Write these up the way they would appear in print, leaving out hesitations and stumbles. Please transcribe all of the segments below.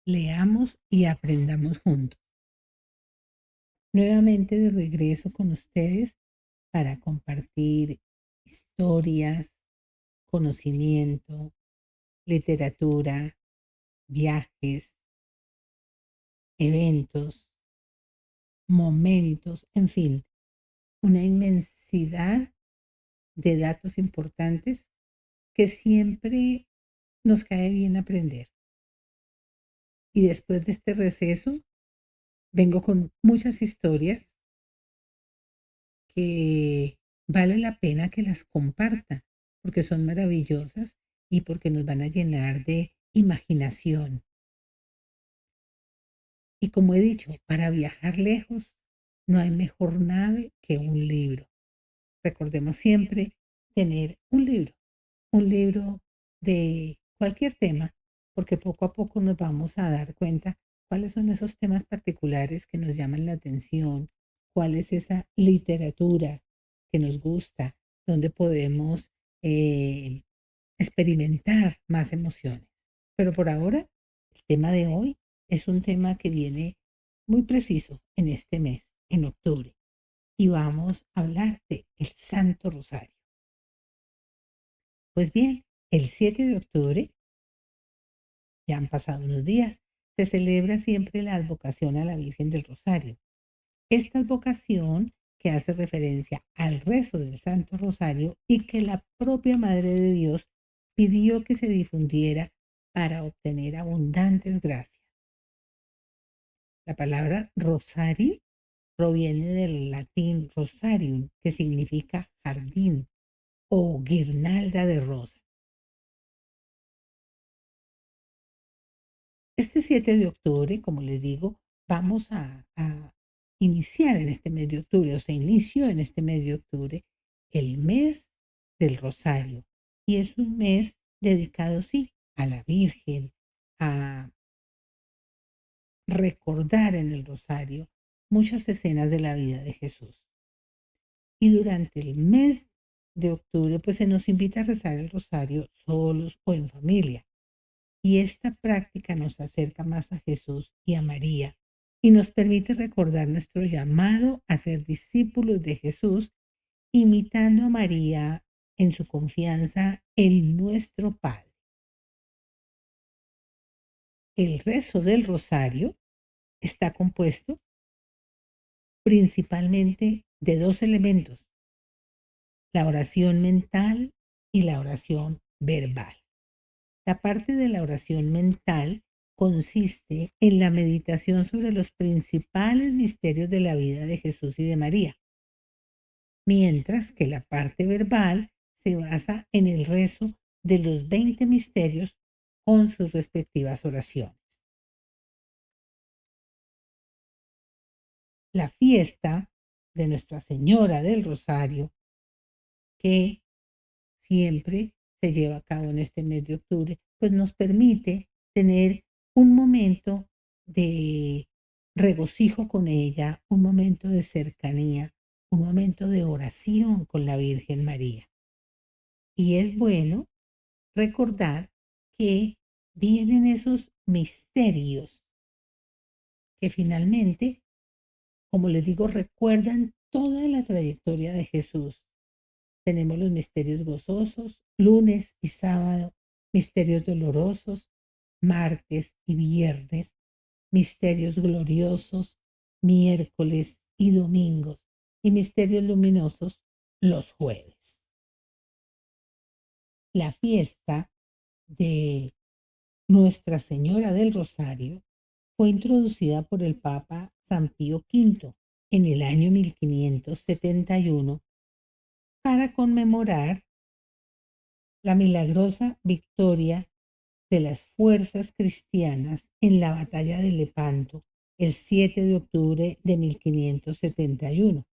leamos y aprendamos juntos. Nuevamente de regreso con ustedes para compartir historias, conocimiento, literatura, viajes, eventos, momentos, en fin, una inmensidad de datos importantes que siempre nos cae bien aprender. Y después de este receso, vengo con muchas historias que vale la pena que las comparta, porque son maravillosas y porque nos van a llenar de imaginación. Y como he dicho, para viajar lejos no hay mejor nave que un libro. Recordemos siempre tener un libro de cualquier tema, porque poco a poco nos vamos a dar cuenta cuáles son esos temas particulares que nos llaman la atención, cuál es esa literatura que nos gusta, donde podemos eh, experimentar más emociones. Pero por ahora, el tema de hoy es un tema que viene muy preciso en este mes, en octubre, y vamos a hablar de el Santo Rosario. Pues bien, el 7 de octubre, ya han pasado unos días, se celebra siempre la advocación a la Virgen del Rosario. Esta advocación que hace referencia al rezo del Santo Rosario y que la propia Madre de Dios pidió que se difundiera para obtener abundantes gracias. La palabra rosario proviene del latín rosarium, que significa jardín o guirnalda de rosas. Este 7 de octubre, como les digo, vamos a iniciar en este mes de octubre, o se inició en este mes de octubre, el mes del Rosario. Y es un mes dedicado, sí, a la Virgen, a recordar en el Rosario muchas escenas de la vida de Jesús. Y durante el mes de octubre, pues se nos invita a rezar el Rosario solos o en familia. Y esta práctica nos acerca más a Jesús y a María y nos permite recordar nuestro llamado a ser discípulos de Jesús, imitando a María en su confianza en nuestro Padre. El rezo del rosario está compuesto principalmente de dos elementos: la oración mental y la oración verbal. La parte de la oración mental consiste en la meditación sobre los principales misterios de la vida de Jesús y de María, mientras que la parte verbal se basa en el rezo de los 20 misterios con sus respectivas oraciones. La fiesta de Nuestra Señora del Rosario, que siempre se lleva a cabo en este mes de octubre, pues nos permite tener un momento de regocijo con ella, un momento de cercanía, un momento de oración con la Virgen María. Y es bueno recordar que vienen esos misterios que finalmente, como les digo, recuerdan toda la trayectoria de Jesús. Tenemos los misterios gozosos, lunes y sábado, misterios dolorosos, martes y viernes, misterios gloriosos, miércoles y domingos, y misterios luminosos los jueves. La fiesta de Nuestra Señora del Rosario fue introducida por el Papa San Pío V en el año 1571 para conmemorar la milagrosa victoria de las fuerzas cristianas en la batalla de Lepanto el 7 de octubre de 1571.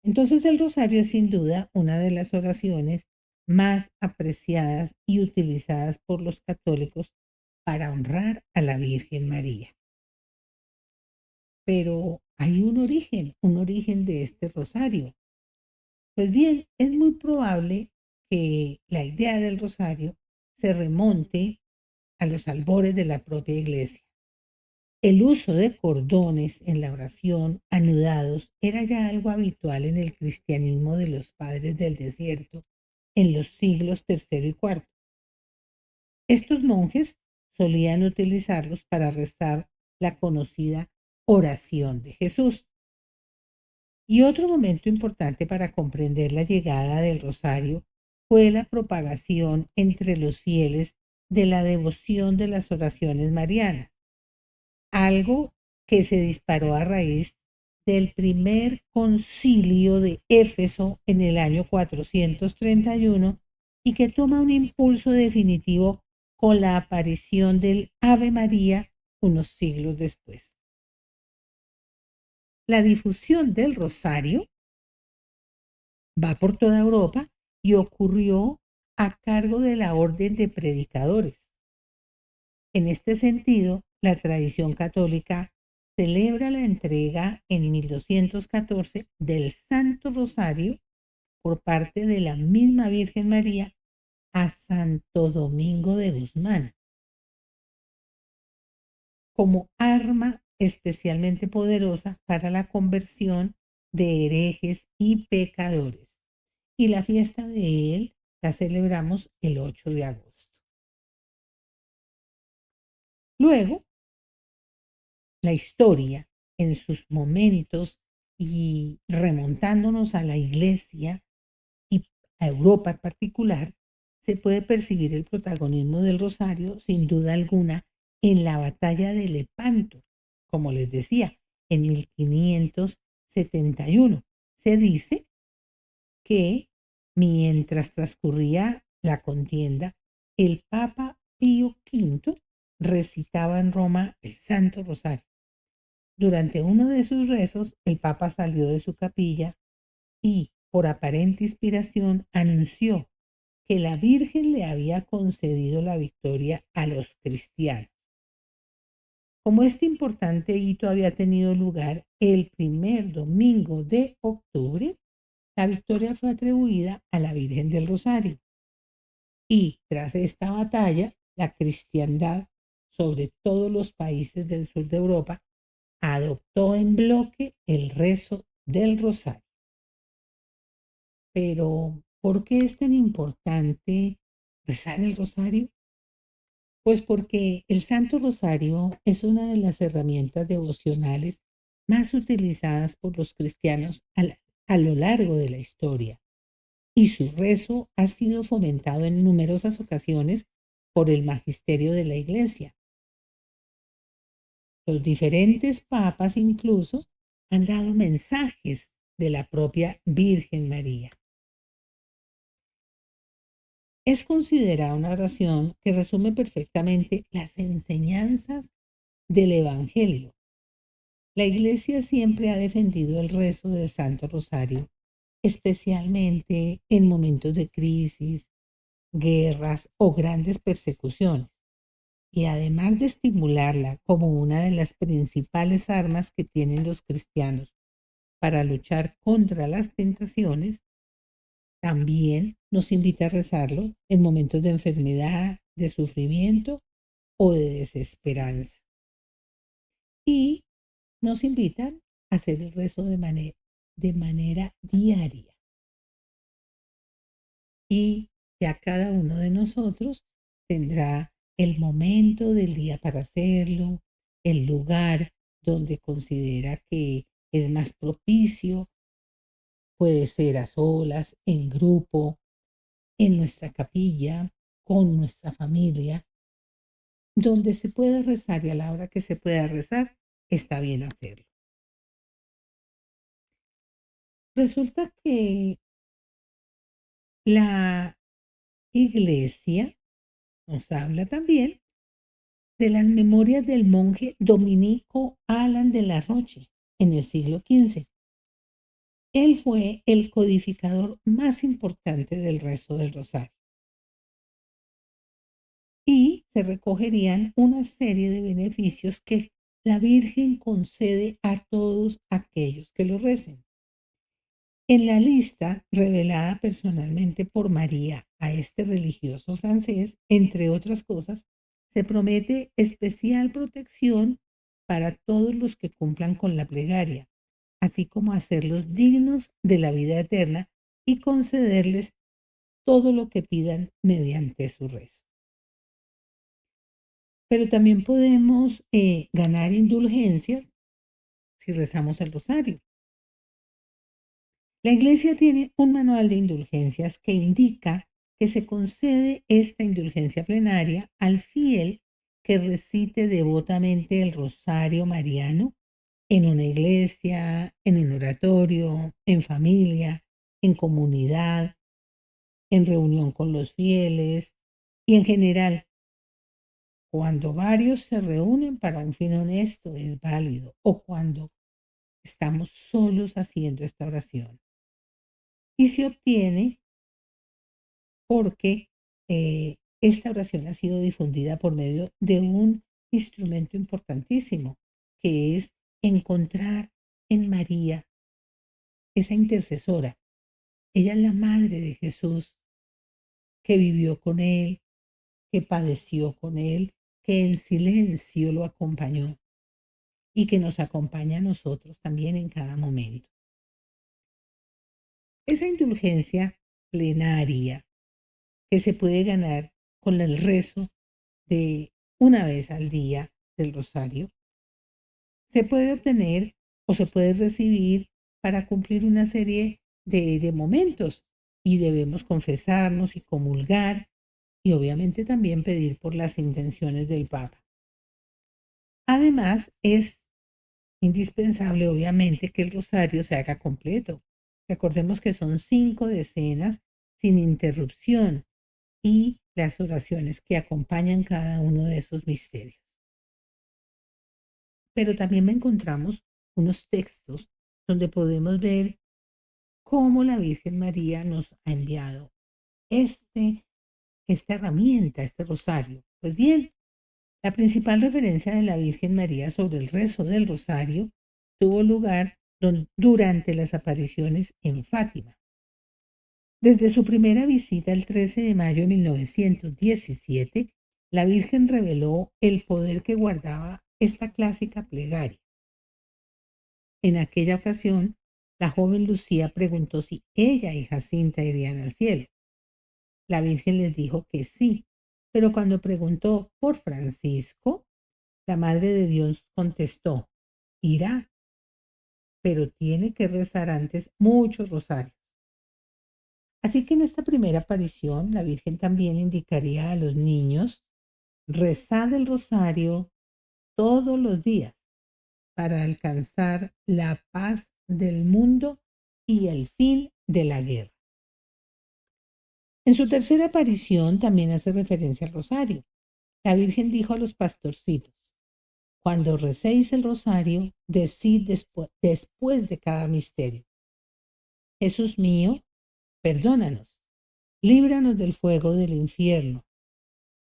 Entonces el rosario es sin duda una de las oraciones más apreciadas y utilizadas por los católicos para honrar a la Virgen María. Pero hay un origen de este rosario. Pues bien, es muy probable que la idea del rosario se remonte a los albores de la propia iglesia. El uso de cordones en la oración anudados era ya algo habitual en el cristianismo de los padres del desierto en los siglos tercero y cuarto. Estos monjes solían utilizarlos para rezar la conocida oración de Jesús. Y otro momento importante para comprender la llegada del rosario fue la propagación entre los fieles de la devoción de las oraciones marianas, algo que se disparó a raíz del primer concilio de Éfeso en el año 431 y que toma un impulso definitivo con la aparición del Ave María unos siglos después. La difusión del rosario va por toda Europa y ocurrió a cargo de la Orden de Predicadores. En este sentido, la tradición católica celebra la entrega en 1214 del Santo Rosario por parte de la misma Virgen María a Santo Domingo de Guzmán como arma especialmente poderosa para la conversión de herejes y pecadores. Y la fiesta de él la celebramos el 8 de agosto. Luego, la historia en sus momentos y remontándonos a la iglesia y a Europa en particular, se puede percibir el protagonismo del rosario sin duda alguna en la batalla de Lepanto, como les decía, en 1571. Se dice que mientras transcurría la contienda, el Papa Pío V recitaba en Roma el Santo Rosario. Durante uno de sus rezos, el Papa salió de su capilla y, por aparente inspiración, anunció que la Virgen le había concedido la victoria a los cristianos. Como este importante hito había tenido lugar el primer domingo de octubre, la victoria fue atribuida a la Virgen del Rosario. Y tras esta batalla, la cristiandad, sobre todos los países del sur de Europa, adoptó en bloque el rezo del Rosario. Pero, ¿por qué es tan importante rezar el Rosario? Pues porque el Santo Rosario es una de las herramientas devocionales más utilizadas por los cristianos a lo largo de la historia, y su rezo ha sido fomentado en numerosas ocasiones por el magisterio de la Iglesia. Los diferentes papas incluso han dado mensajes de la propia Virgen María. Es considerada una oración que resume perfectamente las enseñanzas del Evangelio. La Iglesia siempre ha defendido el rezo del Santo Rosario, especialmente en momentos de crisis, guerras o grandes persecuciones. Y además de estimularla como una de las principales armas que tienen los cristianos para luchar contra las tentaciones, también nos invita a rezarlo en momentos de enfermedad, de sufrimiento o de desesperanza. Y nos invitan a hacer el rezo de manera diaria. Y ya cada uno de nosotros tendrá el momento del día para hacerlo, el lugar donde considera que es más propicio. Puede ser a solas, en grupo, en nuestra capilla, con nuestra familia, donde se pueda rezar y a la hora que se pueda rezar, está bien hacerlo. Resulta que la iglesia nos habla también de las memorias del monje dominico Alan de la Roche en el siglo XV. Él fue el codificador más importante del rezo del rosario. Y se recogerían una serie de beneficios que la Virgen concede a todos aquellos que lo recen. En la lista revelada personalmente por María a este religioso francés, entre otras cosas, se promete especial protección para todos los que cumplan con la plegaria, así como hacerlos dignos de la vida eterna y concederles todo lo que pidan mediante su rezo. Pero también podemos ganar indulgencias si rezamos el rosario. La Iglesia tiene un manual de indulgencias que indica que se concede esta indulgencia plenaria al fiel que recite devotamente el rosario mariano en una iglesia, en un oratorio, en familia, en comunidad, en reunión con los fieles y en general. Cuando varios se reúnen para un fin honesto es válido o cuando estamos solos haciendo esta oración. Y se obtiene porque esta oración ha sido difundida por medio de un instrumento importantísimo, que es encontrar en María esa intercesora. Ella es la madre de Jesús, que vivió con él, que padeció con él, que en silencio lo acompañó y que nos acompaña a nosotros también en cada momento. Esa indulgencia plenaria que se puede ganar con el rezo de una vez al día del rosario, se puede obtener o se puede recibir para cumplir una serie de momentos y debemos confesarnos y comulgar y obviamente también pedir por las intenciones del Papa. Además, es indispensable obviamente que el rosario se haga completo. Recordemos que son 5 decenas sin interrupción y las oraciones que acompañan cada uno de esos misterios. Pero también encontramos unos textos donde podemos ver cómo la Virgen María nos ha enviado esta herramienta, este rosario. Pues bien, la principal referencia de la Virgen María sobre el rezo del rosario tuvo lugar durante las apariciones en Fátima. Desde su primera visita el 13 de mayo de 1917, la Virgen reveló el poder que guardaba esta clásica plegaria. En aquella ocasión, la joven Lucía preguntó si ella y Jacinta irían al cielo. La Virgen les dijo que sí, pero cuando preguntó por Francisco, la Madre de Dios contestó, irá, pero tiene que rezar antes muchos rosarios. Así que en esta primera aparición, la Virgen también indicaría a los niños, rezad el rosario todos los días para alcanzar la paz del mundo y el fin de la guerra. En su tercera aparición también hace referencia al rosario. La Virgen dijo a los pastorcitos, cuando recéis el rosario, decid después de cada misterio, Jesús mío, perdónanos, líbranos del fuego del infierno,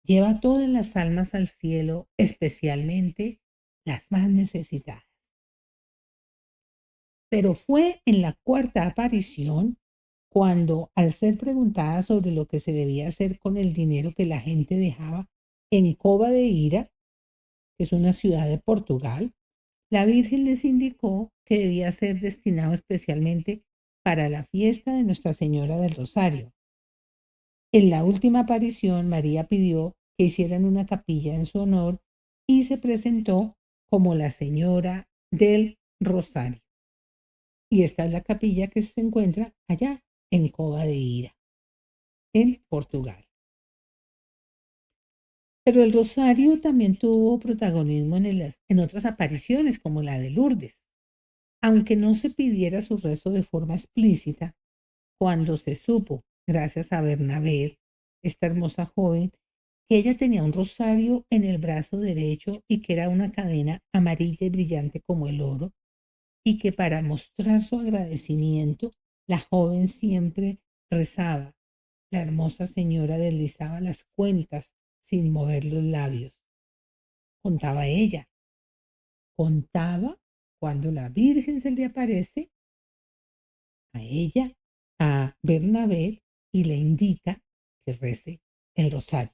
lleva todas las almas al cielo, especialmente las más necesitadas. Pero fue en la cuarta aparición cuando, al ser preguntada sobre lo que se debía hacer con el dinero que la gente dejaba en Cova de Ira, que es una ciudad de Portugal, la Virgen les indicó que debía ser destinado especialmente para la fiesta de Nuestra Señora del Rosario. En la última aparición, María pidió que hicieran una capilla en su honor y se presentó como la Señora del Rosario. Y esta es la capilla que se encuentra allá en Cova de Ira, en Portugal. Pero el rosario también tuvo protagonismo en otras apariciones, como la de Lourdes. Aunque no se pidiera su rezo de forma explícita, cuando se supo, gracias a Bernabé, esta hermosa joven, que ella tenía un rosario en el brazo derecho y que era una cadena amarilla y brillante como el oro, y que para mostrar su agradecimiento, la joven siempre rezaba. La hermosa señora deslizaba las cuentas sin mover los labios. Contaba ella. Contaba cuando la Virgen se le aparece a ella, a Bernabé, y le indica que rece el rosario.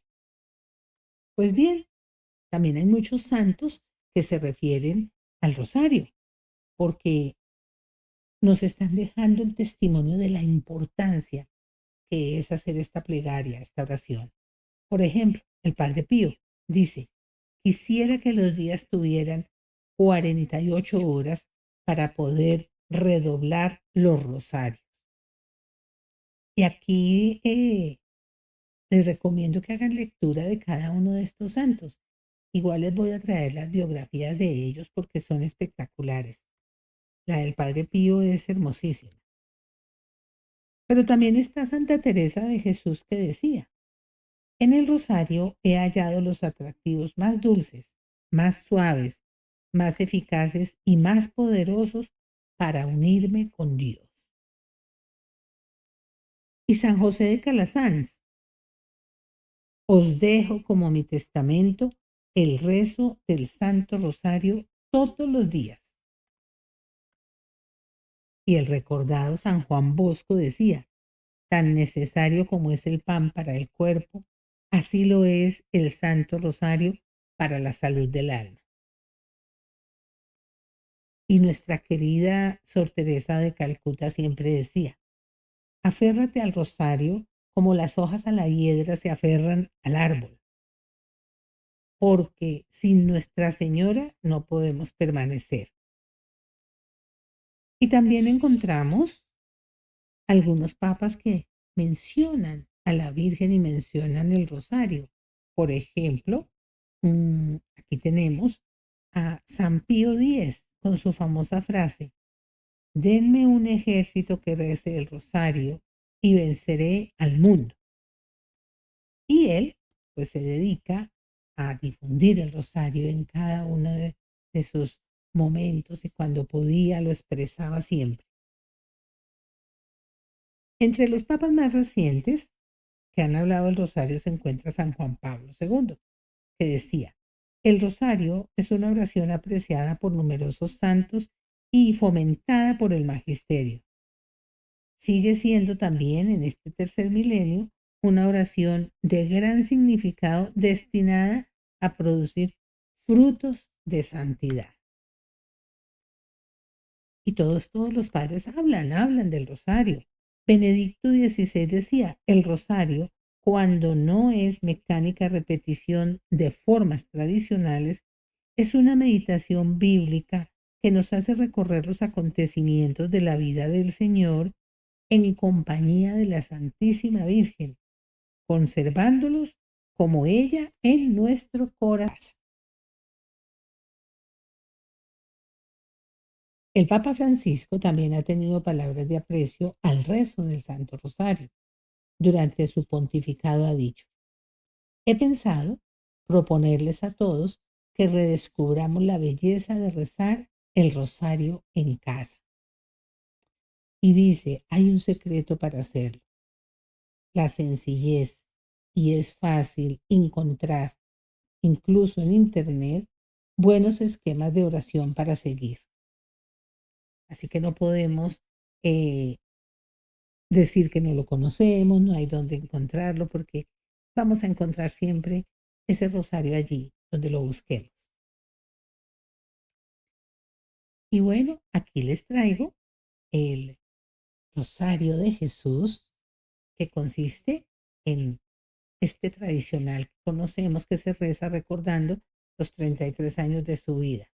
Pues bien, también hay muchos santos que se refieren al rosario, porque nos están dejando el testimonio de la importancia que es hacer esta plegaria, esta oración. Por ejemplo, el Padre Pío dice, quisiera que los días tuvieran 48 horas para poder redoblar los rosarios. Y aquí les recomiendo que hagan lectura de cada uno de estos santos. Igual les voy a traer las biografías de ellos porque son espectaculares. La del Padre Pío es hermosísima. Pero también está Santa Teresa de Jesús que decía, en el rosario he hallado los atractivos más dulces, más suaves, más eficaces y más poderosos para unirme con Dios. Y San José de Calasanz, os dejo como mi testamento el rezo del Santo Rosario todos los días. Y el recordado San Juan Bosco decía, tan necesario como es el pan para el cuerpo, así lo es el Santo Rosario para la salud del alma. Y nuestra querida Sor Teresa de Calcuta siempre decía, aférrate al rosario como las hojas a la hiedra se aferran al árbol, porque sin Nuestra Señora no podemos permanecer. Y también encontramos algunos papas que mencionan a la Virgen y mencionan el rosario. Por ejemplo, aquí tenemos a San Pío X con su famosa frase, denme un ejército que rece el rosario y venceré al mundo. Y él, pues, se dedica a difundir el rosario en cada uno de sus momentos y cuando podía lo expresaba siempre. Entre los papas más recientes que han hablado del rosario se encuentra San Juan Pablo II, que decía, el rosario es una oración apreciada por numerosos santos y fomentada por el magisterio. Sigue siendo también en este tercer milenio una oración de gran significado destinada a producir frutos de santidad. Y todos los padres hablan del rosario. Benedicto XVI decía, el rosario, cuando no es mecánica repetición de formas tradicionales, es una meditación bíblica que nos hace recorrer los acontecimientos de la vida del Señor en compañía de la Santísima Virgen, conservándolos como ella en nuestro corazón. El Papa Francisco también ha tenido palabras de aprecio al rezo del Santo Rosario. Durante su pontificado ha dicho, he pensado proponerles a todos que redescubramos la belleza de rezar el rosario en casa. Y dice, hay un secreto para hacerlo, la sencillez, y es fácil encontrar, incluso en Internet, buenos esquemas de oración para seguir. Así que no podemos decir que no lo conocemos, no hay dónde encontrarlo, porque vamos a encontrar siempre ese rosario allí donde lo busquemos. Y bueno, aquí les traigo el rosario de Jesús, que consiste en este tradicional que conocemos que se reza recordando los 33 años de su vida.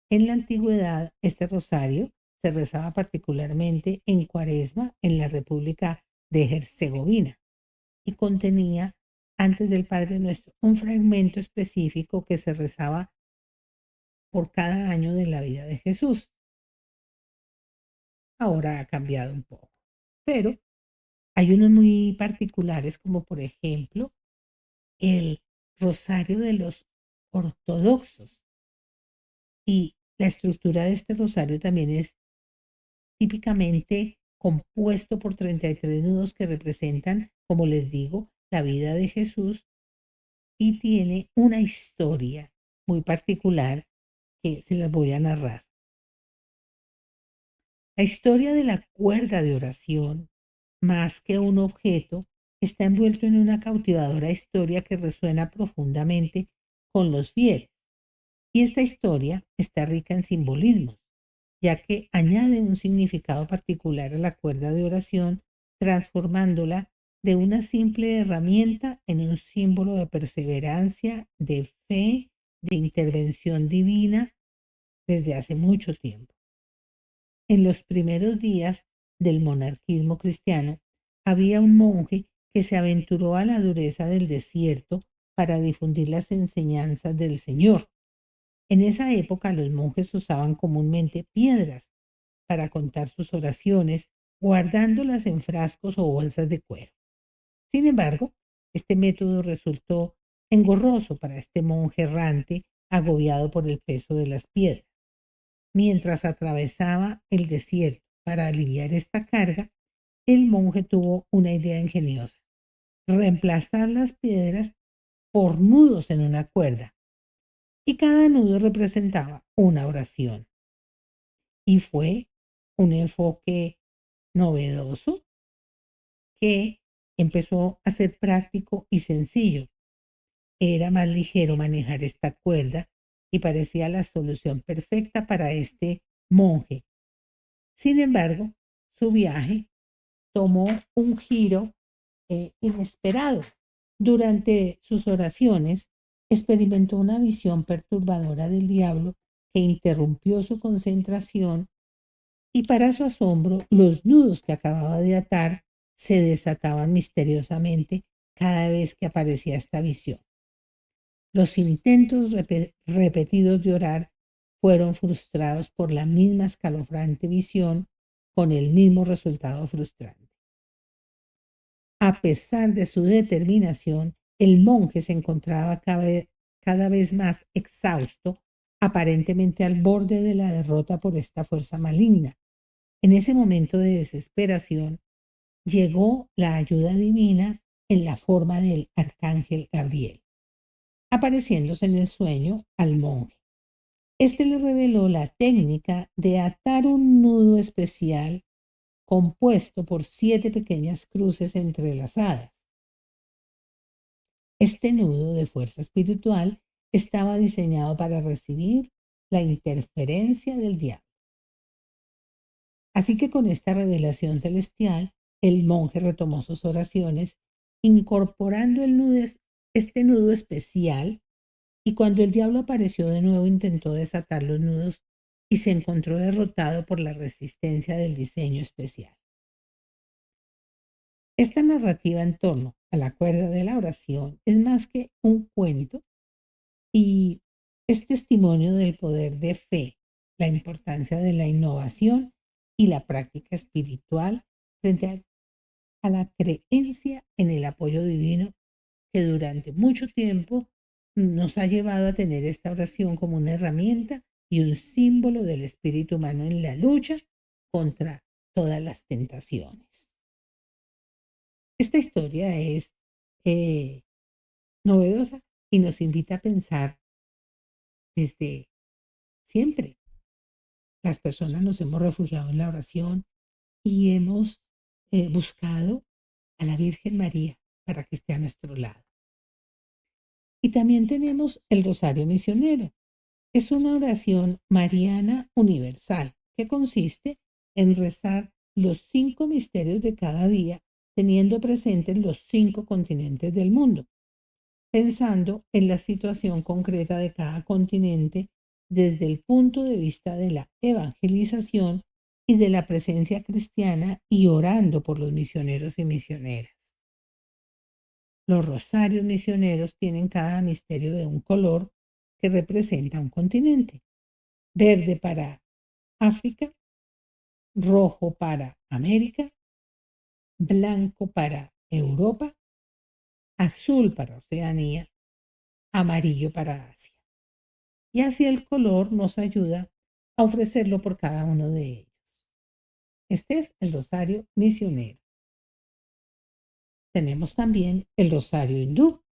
En la antigüedad, este rosario se rezaba particularmente en Cuaresma en la República de Herzegovina y contenía, antes del Padre Nuestro, un fragmento específico que se rezaba por cada año de la vida de Jesús. Ahora ha cambiado un poco, pero hay unos muy particulares como por ejemplo el rosario de los ortodoxos. Y la estructura de este rosario también es típicamente compuesto por 33 nudos que representan, como les digo, la vida de Jesús y tiene una historia muy particular que se las voy a narrar. La historia de la cuerda de oración, más que un objeto, está envuelto en una cautivadora historia que resuena profundamente con los fieles Y esta historia está rica en simbolismos, ya que añade un significado particular a la cuerda de oración, transformándola de una simple herramienta en un símbolo de perseverancia, de fe, de intervención divina desde hace mucho tiempo. En los primeros días del monarquismo cristiano, había un monje que se aventuró a la dureza del desierto para difundir las enseñanzas del Señor. En esa época los monjes usaban comúnmente piedras para contar sus oraciones, guardándolas en frascos o bolsas de cuero. Sin embargo, este método resultó engorroso para este monje errante, agobiado por el peso de las piedras. Mientras atravesaba el desierto para aliviar esta carga, el monje tuvo una idea ingeniosa: reemplazar las piedras por nudos en una cuerda, y cada nudo representaba una oración. Y fue un enfoque novedoso que empezó a ser práctico y sencillo. Era más ligero manejar esta cuerda y parecía la solución perfecta para este monje. Sin embargo, su viaje tomó un giro inesperado. Durante sus oraciones, experimentó una visión perturbadora del diablo que interrumpió su concentración, y para su asombro, los nudos que acababa de atar se desataban misteriosamente cada vez que aparecía esta visión. Los intentos repetidos de orar fueron frustrados por la misma escalofriante visión, con el mismo resultado frustrante. A pesar de su determinación, el monje se encontraba cada vez más exhausto, aparentemente al borde de la derrota por esta fuerza maligna. En ese momento de desesperación, llegó la ayuda divina en la forma del arcángel Gabriel, apareciéndose en el sueño al monje. Este le reveló la técnica de atar un nudo especial compuesto por 7 pequeñas cruces entrelazadas. Este nudo de fuerza espiritual estaba diseñado para recibir la interferencia del diablo. Así que con esta revelación celestial, el monje retomó sus oraciones, incorporando este nudo especial, y cuando el diablo apareció de nuevo intentó desatar los nudos y se encontró derrotado por la resistencia del diseño especial. Esta narrativa en torno a la cuerda de la oración es más que un cuento, y es testimonio del poder de fe, la importancia de la innovación y la práctica espiritual frente a la creencia en el apoyo divino, que durante mucho tiempo nos ha llevado a tener esta oración como una herramienta y un símbolo del espíritu humano en la lucha contra todas las tentaciones. Esta historia es eh, novedosa y nos invita a pensar desde siempre. Las personas nos hemos refugiado en la oración y hemos buscado a la Virgen María para que esté a nuestro lado. Y también tenemos el Rosario Misionero. Es una oración mariana universal que consiste en rezar los 5 misterios de cada día, teniendo presentes los 5 continentes del mundo, pensando en la situación concreta de cada continente desde el punto de vista de la evangelización y de la presencia cristiana, y orando por los misioneros y misioneras. Los rosarios misioneros tienen cada misterio de un color que representa un continente: verde para África, rojo para América, blanco para Europa, azul para Oceanía, amarillo para Asia. Y así el color nos ayuda a ofrecerlo por cada uno de ellos. Este es el rosario misionero. Tenemos también el rosario hindú,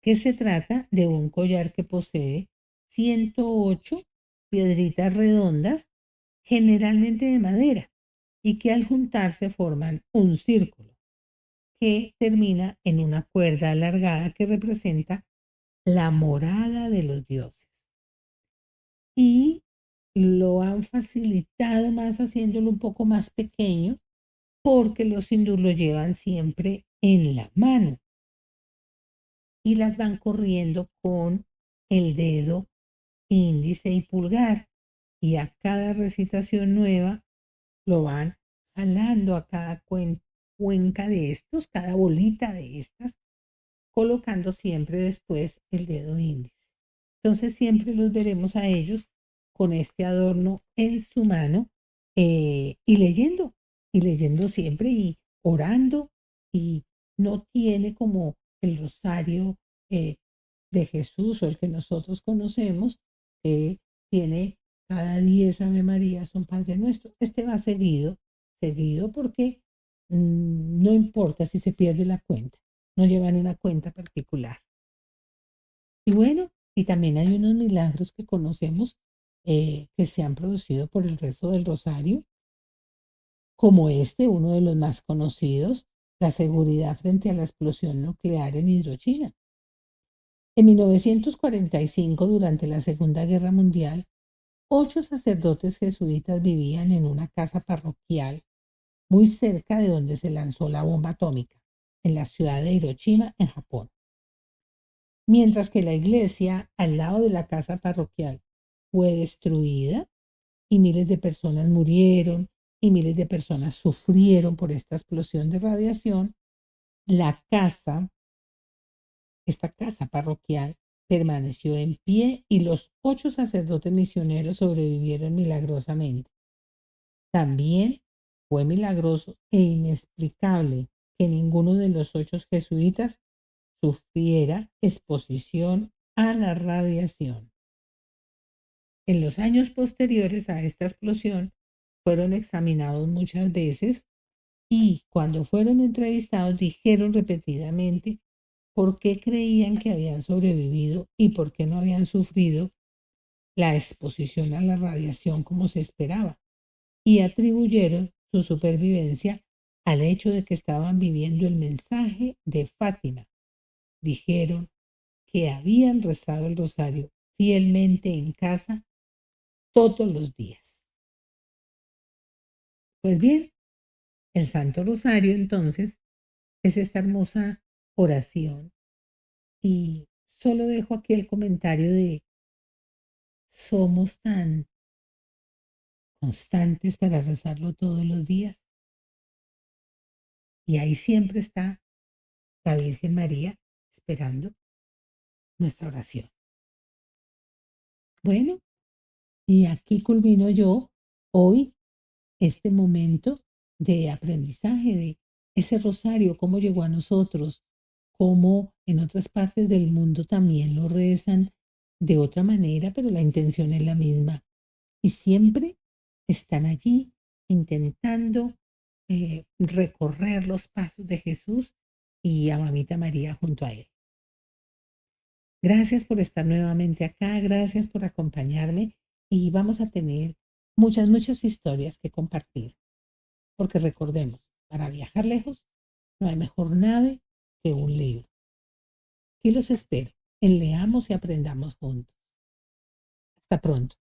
que se trata de un collar que posee 108 piedritas redondas, generalmente de madera, y que al juntarse forman un círculo que termina en una cuerda alargada que representa la morada de los dioses. Y lo han facilitado más haciéndolo un poco más pequeño porque los hindúes lo llevan siempre en la mano y las van corriendo con el dedo índice y pulgar. Y a cada recitación nueva lo van jalando a cada cuenca de estos, cada bolita de estas, colocando siempre después el dedo índice. Entonces siempre los veremos a ellos con este adorno en su mano y leyendo siempre y orando, y no tiene como el rosario eh, de Jesús o el que nosotros conocemos, tiene cada 10 Ave María, son Padre Nuestro. Este va seguido porque no importa si se pierde la cuenta, no llevan una cuenta particular. Y bueno, y también hay unos milagros que conocemos que se han producido por el rezo del rosario, como uno de los más conocidos, la seguridad frente a la explosión nuclear en Hiroshima. En 1945, durante la Segunda Guerra Mundial, 8 sacerdotes jesuitas vivían en una casa parroquial muy cerca de donde se lanzó la bomba atómica, en la ciudad de Hiroshima, en Japón. Mientras que la iglesia al lado de la casa parroquial fue destruida y miles de personas murieron y miles de personas sufrieron por esta explosión de radiación, la casa, esta casa parroquial, permaneció en pie y los 8 sacerdotes misioneros sobrevivieron milagrosamente. También fue milagroso e inexplicable que ninguno de los 8 jesuitas sufriera exposición a la radiación. En los años posteriores a esta explosión fueron examinados muchas veces y cuando fueron entrevistados dijeron repetidamente por qué creían que habían sobrevivido y por qué no habían sufrido la exposición a la radiación como se esperaba, y atribuyeron su supervivencia al hecho de que estaban viviendo el mensaje de Fátima. Dijeron que habían rezado el rosario fielmente en casa todos los días. Pues bien, el Santo Rosario entonces es esta hermosa oración, y solo dejo aquí el comentario de: somos tan constantes para rezarlo todos los días, y ahí siempre está la Virgen María esperando nuestra oración. Bueno, y aquí culmino yo hoy este momento de aprendizaje de ese rosario, cómo llegó a nosotros, cómo en otras partes del mundo también lo rezan de otra manera, pero la intención es la misma. Y siempre están allí intentando recorrer los pasos de Jesús y a Mamita María junto a él. Gracias por estar nuevamente acá, gracias por acompañarme, y vamos a tener muchas historias que compartir, porque recordemos, para viajar lejos no hay mejor nave que un libro. Aquí los espero en Leamos y Aprendamos Juntos. Hasta pronto.